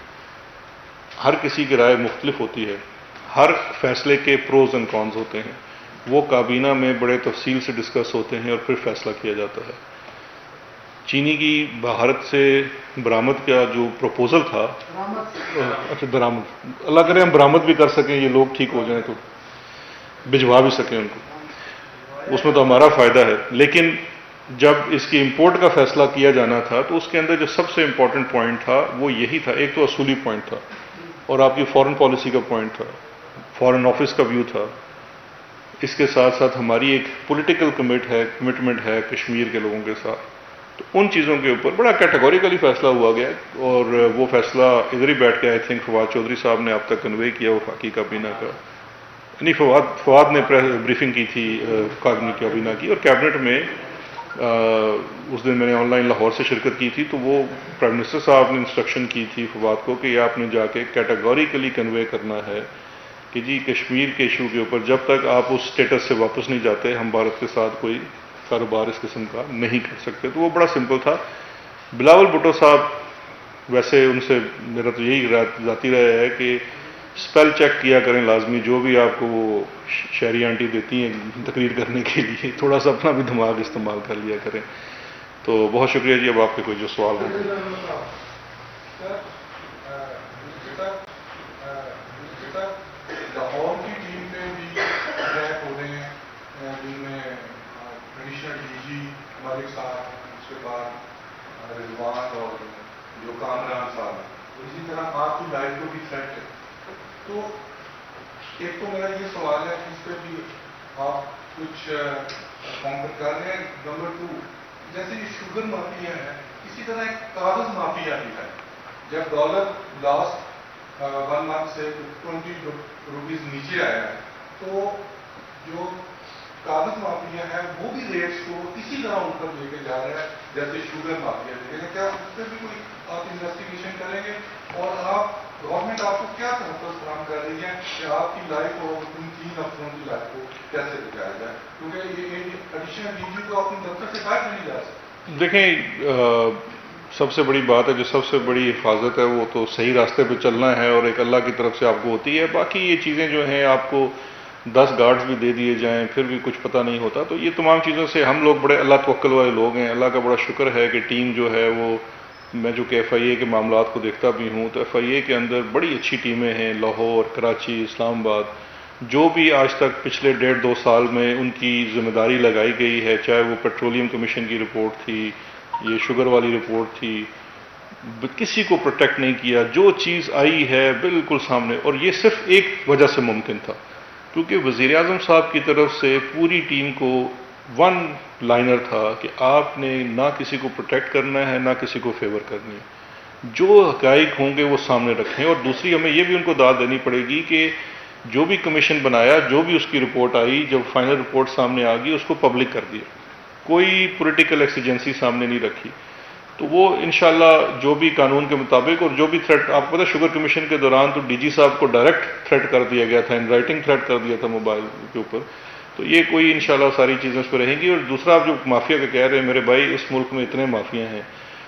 ہر کسی کی رائے مختلف ہوتی ہے، ہر فیصلے کے پروز اینڈ کونز ہوتے ہیں. وہ کابینہ میں بڑے تفصیل سے ڈسکس ہوتے ہیں اور پھر فیصلہ کیا جاتا ہے. چینی کی بھارت سے برآمد کا جو پروپوزل تھا، اچھا درآمد، اللہ کرے ہم برآمد بھی کر سکیں، یہ لوگ ٹھیک ہو جائیں تو بھجوا بھی سکیں ان کو، اس میں تو ہمارا فائدہ ہے. لیکن جب اس کی امپورٹ کا فیصلہ کیا جانا تھا تو اس کے اندر جو سب سے امپورٹنٹ پوائنٹ تھا وہ یہی تھا. ایک تو اصولی پوائنٹ تھا اور آپ کی فارن پالیسی کا پوائنٹ تھا، فارن آفس کا ویو تھا. اس کے ساتھ ساتھ ہماری ایک پولیٹیکل کمٹمنٹ ہے کشمیر کے لوگوں کے ساتھ. تو ان چیزوں کے اوپر بڑا کیٹیگوریکلی فیصلہ ہوا گیا، اور وہ فیصلہ ادھر ہی بیٹھ کے آئی تھنک فواد چودھری صاحب نے اب تک کنوے کیا وفاقی کابینہ کا. نہیں، فواد نے بریفنگ کی تھی کابینہ کی، اور کیبنٹ میں اس دن میں نے آن لائن لاہور سے شرکت کی تھی، تو وہ پرائم منسٹر صاحب نے انسٹرکشن کی تھی فواد کو کہ آپ نے جا کے کیٹیگوریکلی کنوے کرنا ہے کہ جی کشمیر کے ایشو کے اوپر جب تک آپ اس اسٹیٹس سے واپس نہیں جاتے ہم بھارت کے ساتھ کوئی کاروبار اس قسم کا نہیں کر سکتے. تو وہ بڑا سمپل تھا. بلاول بھٹو صاحب ویسے ان سے میرا تو یہی ذاتی رائے ہے کہ اسپیل چیک کیا کریں لازمی، جو بھی آپ کو وہ شہری آنٹی دیتی ہیں تقریر کرنے کے لیے تھوڑا سا اپنا بھی دماغ استعمال کر لیا کریں. تو بہت شکریہ جی. اب آپ کے کوئی جو سوال ہیں.
لاہور کی ٹیم میں بھی ٹریک ہو رہے ہیں جن میں ایڈیشنل ڈی جی ملک صاحب، اس کے بعد رضوان اور جو کامران صاحب، اسی طرح آپ کی لائف کو بھی تھریٹ ہے. تو ایک تو میرا یہ سوال ہے کہ اس پہ بھی آپ کچھ کامنٹ کر رہے ہیں. نمبر 2، جیسے یہ شوگر مافیا ہے اسی طرح ایک کاغذ مافیا بھی ہے. جب ڈالر لاسٹ 1 منتھ سے 20 روپیز نیچے آیا ہے تو جو کاغذ مافیا ہے وہ بھی ریٹس کو اسی طرح اوپر لے کے جا رہا ہے جیسے شوگر مافیا لے کے. کیا اس پہ بھی کوئی آپ انویسٹیگیشن کریں گے؟ اور آپ گورنمنٹ آپ کو کیا تحفظ فراہم کر رہی ہے کہ آپ کی لائف اور ان 3 افسروں کی لائف کو کیسے بچایا جائے؟ کیونکہ یہ ایڈیشنل ڈی جی کو اپنے دفتر سے باہر نہیں جا سکتے.
دیکھیں سب سے بڑی بات ہے، جو سب سے بڑی حفاظت ہے وہ تو صحیح راستے پہ چلنا ہے اور ایک اللہ کی طرف سے آپ کو ہوتی ہے. باقی یہ چیزیں جو ہیں آپ کو 10 گارڈز بھی دے دیے جائیں پھر بھی کچھ پتہ نہیں ہوتا. تو یہ تمام چیزوں سے ہم لوگ بڑے اللہ توکل والے لوگ ہیں. اللہ کا بڑا شکر ہے کہ ٹیم جو ہے وہ، میں جو کہ ایف آئی اے کے معاملات کو دیکھتا بھی ہوں تو ایف آئی اے کے اندر بڑی اچھی ٹیمیں ہیں. لاہور، کراچی، اسلام آباد، جو بھی آج تک پچھلے 1.5-2 سال میں ان کی ذمہ داری لگائی گئی ہے، چاہے وہ پیٹرولیم کمیشن کی رپورٹ تھی، یہ شوگر والی رپورٹ تھی، کسی کو پروٹیکٹ نہیں کیا. جو چیز آئی ہے بالکل سامنے، اور یہ صرف ایک وجہ سے ممکن تھا کیونکہ وزیر اعظم صاحب کی طرف سے پوری ٹیم کو 1 لائنر تھا کہ آپ نے نہ کسی کو پروٹیکٹ کرنا ہے نہ کسی کو فیور کرنی ہے. جو حقائق ہوں گے وہ سامنے رکھیں. اور دوسری ہمیں یہ بھی ان کو داد دینی پڑے گی کہ جو بھی کمیشن بنایا، جو بھی اس کی رپورٹ آئی، جب فائنل رپورٹ سامنے آ گئی اس کو پبلک کر دیا، کوئی پولیٹیکل ایکسیجنسی سامنے نہیں رکھی. تو وہ انشاءاللہ جو بھی قانون کے مطابق، اور جو بھی تھریٹ، آپ کو پتہ شوگر کمیشن کے دوران تو ڈی جی صاحب کو ڈائریکٹ تھریٹ کر دیا گیا تھا، ان رائٹنگ تھریٹ کر دیا تھا موبائل کے اوپر. تو یہ کوئی انشاءاللہ ساری چیزیں اس پہ رہیں گی. اور دوسرا آپ جو مافیا کا کہہ رہے ہیں میرے بھائی، اس ملک میں اتنے مافیا ہیں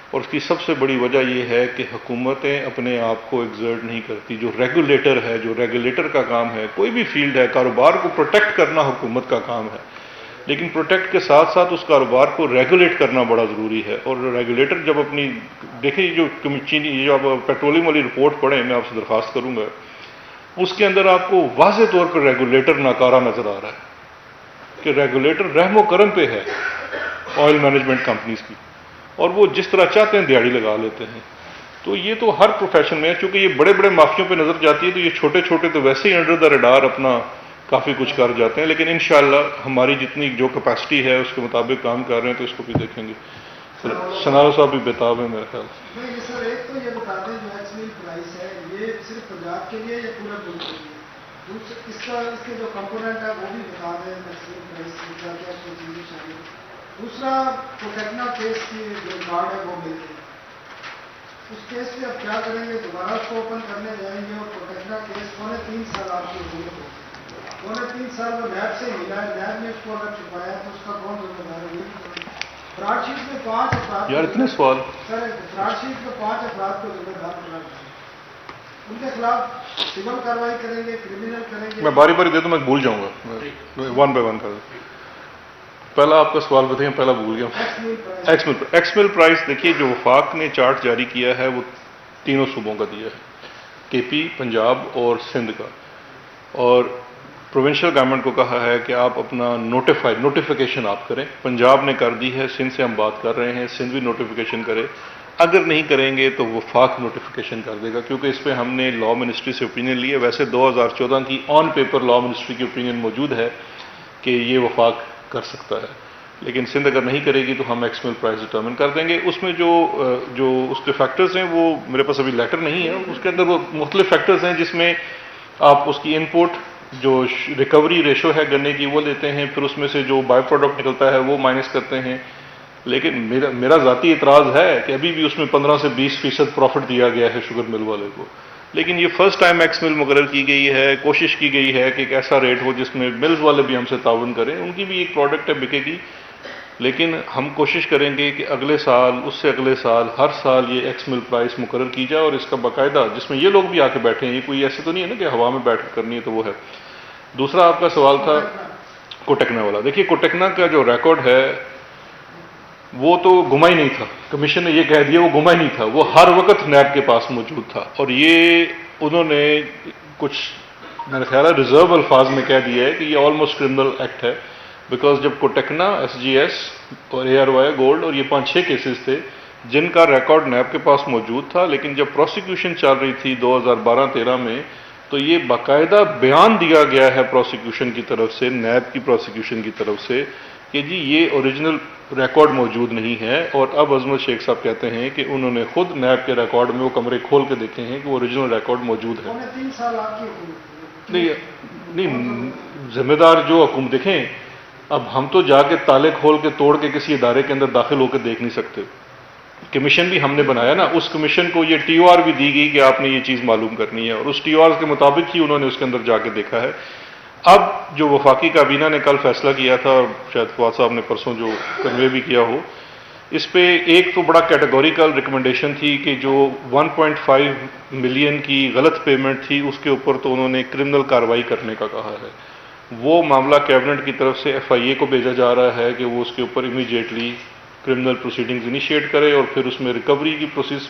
اور اس کی سب سے بڑی وجہ یہ ہے کہ حکومتیں اپنے آپ کو ایگزرٹ نہیں کرتی. جو ریگولیٹر ہے، جو ریگولیٹر کا کام ہے، کوئی بھی فیلڈ ہے، کاروبار کو پروٹیکٹ کرنا حکومت کا کام ہے، لیکن پروٹیکٹ کے ساتھ ساتھ اس کاروبار کو ریگولیٹ کرنا بڑا ضروری ہے. اور ریگولیٹر جب اپنی، دیکھیں جو چینی، جو آپ پیٹرولیم والی رپورٹ پڑھیں، میں آپ سے درخواست کروں گا، اس کے اندر آپ کو واضح طور پر ریگولیٹر ناکارہ نظر آ رہا ہے کہ ریگولیٹر رحم و کرم پہ ہے آئل مینجمنٹ کمپنیز کی، اور وہ جس طرح چاہتے ہیں دیہڑی لگا لیتے ہیں. تو یہ تو ہر پروفیشن میں ہے. چونکہ یہ بڑے بڑے مافیوں پہ نظر جاتی ہے تو یہ چھوٹے چھوٹے تو ویسے ہی انڈر دا ریڈار اپنا کافی کچھ کر جاتے ہیں. لیکن انشاءاللہ ہماری جتنی جو کیپیسٹی ہے اس کے مطابق کام کر رہے ہیں، تو اس کو بھی دیکھیں گے. سنارو صاحب بھی بےتاب ہے میرے خیال سے.
نہیں سر، ایک تو یہ بتا دیں جو ایکس مل پرائس ہے یہ صرف پنجاب کے لیے یا پورے ملک کے لیے؟ اس کے جو کمپوننٹ ہے وہ بھی بتا دیں، ایکس مل پرائس کیا کیا چیزیں شامل. دوسرا پروٹیکنا کیس کی جو ریکارڈ ہے وہ مل گئی، اس کیس پہ اب کیا کریں گے؟ دوبارہ اس کو اوپن کرنے جائیں گے. اور پروٹیکنا کیس 3.25 سال آپ کی ضرورت ہوگی. 3.25 سال وہ نیب سے ملا ہے، نیب نے اس کو اگر چھپایا تو اس کا کون ذمہ دار ہے؟ فراڈ شیٹ میں 5 افراد،
یار اتنے سوال
سر فراڈ شیٹ میں 5 افراد کو ذمہ دار قرار دیا. ان کے خلاف سول کارروائی کریں گے، کرمنل کریں گے؟
میں باری باری دے دوں، میں بھول جاؤں گا، 1 بائی 1 کر دوں. پہلا آپ کا سوال بتائیں، پہلا بھول گیا. ایکس مل پرائس. دیکھیے جو وفاق نے چارٹ جاری کیا ہے وہ 3 صوبوں کا دیا ہے، کے پی، پنجاب اور سندھ کا. اور پروونشل گورنمنٹ کو کہا ہے کہ آپ اپنا نوٹیفیکیشن آپ کریں. پنجاب نے کر دی ہے، سندھ سے ہم بات کر رہے ہیں، سندھ بھی نوٹیفیکیشن کرے. اگر نہیں کریں گے تو وفاق نوٹیفیکیشن کر دے گا، کیونکہ اس پہ ہم نے لا منسٹری سے اوپینین لی ہے. ویسے 2014 کی آن پیپر لا منسٹری کی اوپینین موجود ہے کہ یہ وفاق کر سکتا ہے، لیکن سندھ اگر نہیں کرے گی تو ہم ایکس مل پرائس ڈٹرمن کر دیں گے. اس میں جو اس کے فیکٹرز ہیں وہ میرے پاس ابھی لیٹر نہیں ہے، اس کے اندر وہ مختلف فیکٹرز ہیں جس میں آپ اس کی انپوٹ، جو ریکوری ریشو ہے گنے کی وہ لیتے ہیں، پھر اس میں سے جو بائی پروڈکٹ نکلتا ہے وہ مائنس کرتے ہیں. لیکن میرا ذاتی اعتراض ہے کہ ابھی بھی اس میں 15 سے 20% پروفٹ دیا گیا ہے شوگر مل والے کو. لیکن یہ فرسٹ ٹائم ایکس مل مقرر کی گئی ہے, کوشش کی گئی ہے کہ ایک ایسا ریٹ ہو جس میں ملز والے بھی ہم سے تعاون کریں, ان کی بھی ایک پروڈکٹ ہے بکے گی. لیکن ہم کوشش کریں گے کہ اگلے سال, اس سے اگلے سال, ہر سال یہ ایکس مل پرائس مقرر کی جائے, اور اس کا باقاعدہ جس میں یہ لوگ بھی آ کے بیٹھے ہیں, یہ کوئی ایسے تو نہیں ہے نا کہ ہوا میں بیٹھ کر کرنی ہے, تو وہ ہے. دوسرا آپ کا سوال تھا کوٹیکنا والا. دیکھیے کوٹیکنا کا جو ریکارڈ ہے وہ تو گما ہی نہیں تھا, کمیشن نے یہ کہہ دیا وہ گما ہی نہیں تھا, وہ ہر وقت نیب کے پاس موجود تھا. اور یہ انہوں نے کچھ میرا خیال ہے ریزرو الفاظ میں کہہ دیا ہے کہ یہ آلموسٹ کرمنل ایکٹ ہے, بیکاز جب کوٹیکنا, ایس جی ایس اور اے آر وائی گولڈ اور یہ 5-6 کیسز تھے جن کا ریکارڈ نیب کے پاس موجود تھا, لیکن جب پروسیکیوشن چل رہی تھی 2012-13 میں, تو یہ باقاعدہ بیان دیا گیا ہے پروسیکیوشن کی طرف سے, نیب کی پروسیکیوشن کی طرف سے, کہ جی یہ اوریجنل ریکارڈ موجود نہیں ہے. اور اب عظمت شیخ صاحب کہتے ہیں کہ انہوں نے خود نیب کے ریکارڈ میں وہ کمرے کھول کے دیکھے ہیں کہ وہ اوریجنل ریکارڈ موجود ہے.
3 سال آپ کی
نہیں, ذمہ دار جو حکومت, دیکھیں اب ہم تو جا کے تالے کھول کے توڑ کے کسی ادارے کے اندر داخل ہو کے دیکھ نہیں سکتے. کمیشن بھی ہم نے بنایا نا, اس کمیشن کو یہ ٹی او آر بھی دی گئی کہ آپ نے یہ چیز معلوم کرنی ہے, اور اس ٹی او آر کے مطابق ہی انہوں نے اس کے اندر جا کے دیکھا ہے. اب جو وفاقی کابینہ نے کل فیصلہ کیا تھا, اور شاید فواد صاحب نے پرسوں جو کنوے بھی کیا ہو, اس پہ ایک تو بڑا کیٹیگوریکل ریکمنڈیشن تھی کہ جو 1.5 ملین کی غلط پیمنٹ تھی اس کے اوپر تو انہوں نے کرمنل کارروائی کرنے کا کہا ہے. وہ معاملہ کیبنٹ کی طرف سے ایف آئی اے کو بھیجا جا رہا ہے کہ وہ اس کے اوپر امیڈیٹلی کرمنل پروسیڈنگز انیشیٹ کرے, اور پھر اس میں ریکوری کی پروسیس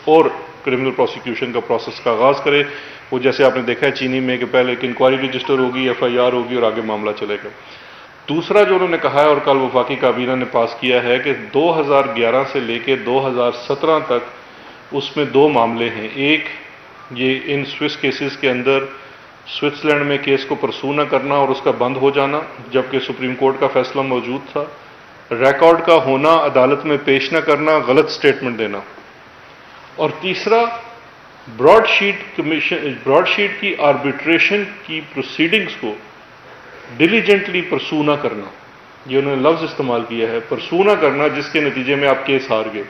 اور کرمنل پروسیکیوشن کا پروسیس کا آغاز کرے. وہ جیسے آپ نے دیکھا ہے چینی میں کہ پہلے ایک انکوائری رجسٹر ہوگی, ایف آئی آر ہوگی, اور آگے معاملہ چلے گا. دوسرا جو انہوں نے کہا ہے اور کل وفاقی کابینہ نے پاس کیا ہے کہ 2011 سے لے کے 2017 تک اس میں 2 معاملے ہیں. ایک یہ ان سوئس کیسز کے اندر سوئٹزرلینڈ میں کیس کو پرسو نہ کرنا اور اس کا بند ہو جانا جبکہ سپریم کورٹ کا فیصلہ موجود تھا. ریکارڈ کا ہونا, عدالت میں پیش نہ کرنا, غلط سٹیٹمنٹ دینا. اور تیسرا براڈ شیٹ کی آربیٹریشن کی پروسیڈنگز کو ڈیلیجنٹلی پرسو نہ کرنا. یہ انہوں نے لفظ استعمال کیا ہے, پرسو نہ کرنا, جس کے نتیجے میں آپ کیس ہار گئے,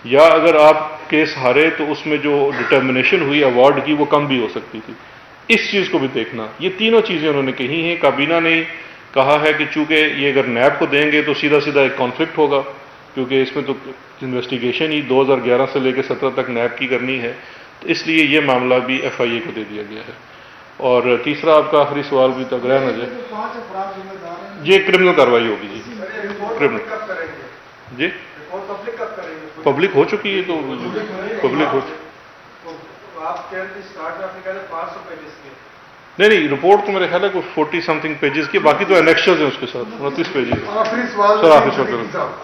یا اگر آپ کیس ہارے تو اس میں جو ڈٹرمنیشن ہوئی ایوارڈ کی وہ کم بھی ہو سکتی تھی. اس چیز کو بھی دیکھنا. یہ تینوں چیزیں انہوں نے کہی ہیں. کابینہ نے کہا ہے کہ چونکہ یہ اگر نیب کو دیں گے تو سیدھا ایک کانفلکٹ ہوگا, کیونکہ اس میں تو انویسٹیگیشن ہی 2011 سے لے کے 17 تک نیب کی کرنی ہے, تو اس لیے یہ معاملہ بھی ایف آئی اے کو دے دیا گیا ہے. اور تیسرا آپ کا آخری سوال بھی تک رہ نہ جائے,
5 افراد ذمہ دار ہیں,
یہ کرمنل کارروائی ہوگی. جی کرمنل, جی پبلک ہو چکی ہے, تو پبلک ہو چکی. نہیں, رپورٹ تو میرے خیال ہے کوئی 40 سم تھنگ پیجز کی, باقی تو انیکسچرز ہیں اس کے ساتھ 29 پیجز.
آخری سوال
سر آخری سوال.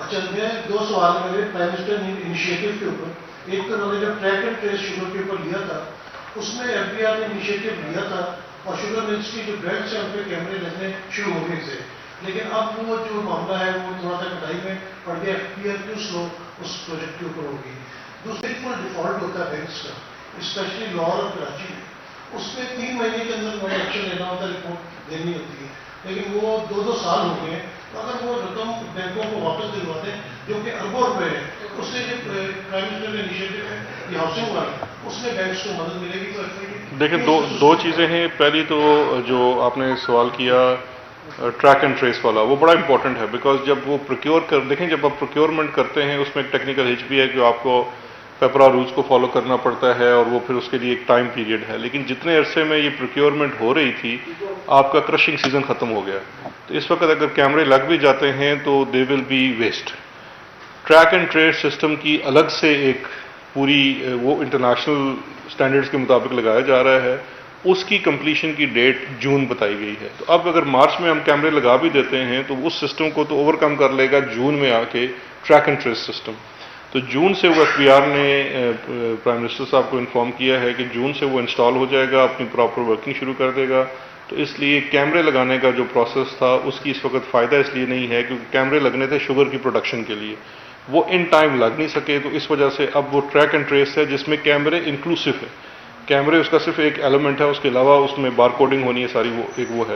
اچھا, میں 2 سوال میرے پرائم منسٹر انیشیٹو کے اوپر. ایک تو انہوں نے جب ٹریک اینڈ ٹریس شوگر کے اوپر لیا تھا, اس میں ایف بی آر نے انیشیٹو لیا تھا اور شوگر ملز کی جو برانچ ہے ان پہ کیمرے لگنے شروع ہو گئے تھے. لیکن اب وہ جو معاملہ ہے وہ تھوڑا سا کٹائی میں پڑ گیا, ایف بی آر کیوں سلو اس پروجیکٹ کے اوپر ہوگی. دوسری فل ڈیفالٹ ہوتا ہے بینکس کا, اسپیشلی لاہور اور کراچی میں. اس میں 3 مہینے کے اندر انہوں نے ایکشن لینا ہوتا ہے, رپورٹ دینی ہوتی ہے, لیکن وہ 2 سال ہو گئے ہیں. تو اگر وہ رقم بینکوں کو واپس دلوا دیں جو کہ اربوں روپے ہے, اس سے جو پرائم منسٹر کا انیشیٹو ہے یہ ہاؤسنگ والا, اس میں بینکس کو مدد ملے گی. تو
دیکھیں 2 چیزیں ہیں. پہلی تو جو آپ نے سوال کیا ٹریک اینڈ ٹریس والا, وہ بڑا امپورٹنٹ ہے, بیکاز جب وہ دیکھیں جب آپ پروکیورمنٹ کرتے ہیں اس میں ایک ٹیکنیکل ہچ بھی ہے کہ آپ کو پیپرا رولز کو فالو کرنا پڑتا ہے, اور وہ پھر اس کے لیے ایک ٹائم پیریڈ ہے. لیکن جتنے عرصے میں یہ پروکیورمنٹ ہو رہی تھی آپ کا کرشنگ سیزن ختم ہو گیا, تو اس وقت اگر کیمرے لگ بھی جاتے ہیں تو they will be waste. Track and trace system کی الگ سے ایک پوری وہ انٹرنیشنل سٹینڈرڈز کے مطابق لگایا جا رہا ہے, اس کی کمپلیشن کی ڈیٹ جون بتائی گئی ہے. تو اب اگر مارچ میں ہم کیمرے لگا بھی دیتے ہیں تو اس سسٹم کو تو اوور کم کر لے گا جون میں آ کے ٹریک اینڈ ٹریس سسٹم. تو جون سے وہ ایف بی آر نے پرائم منسٹر صاحب کو انفارم کیا ہے کہ جون سے وہ انسٹال ہو جائے گا, اپنی پراپر ورکنگ شروع کر دے گا. تو اس لیے کیمرے لگانے کا جو پروسیس تھا اس کی اس وقت فائدہ اس لیے نہیں ہے کیونکہ کیمرے لگنے تھے شوگر کی پروڈکشن کے لیے, وہ ان ٹائم لگ نہیں سکے. تو اس وجہ سے اب وہ ٹریک اینڈ ٹریس ہے جس میں کیمرے انکلوسیو ہے. کیمرے اس کا صرف ایک ایلیمنٹ ہے, اس کے علاوہ اس میں بار کوڈنگ ہونی ہے ساری, وہ ایک وہ ہے.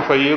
FIA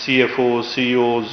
CFO CEOs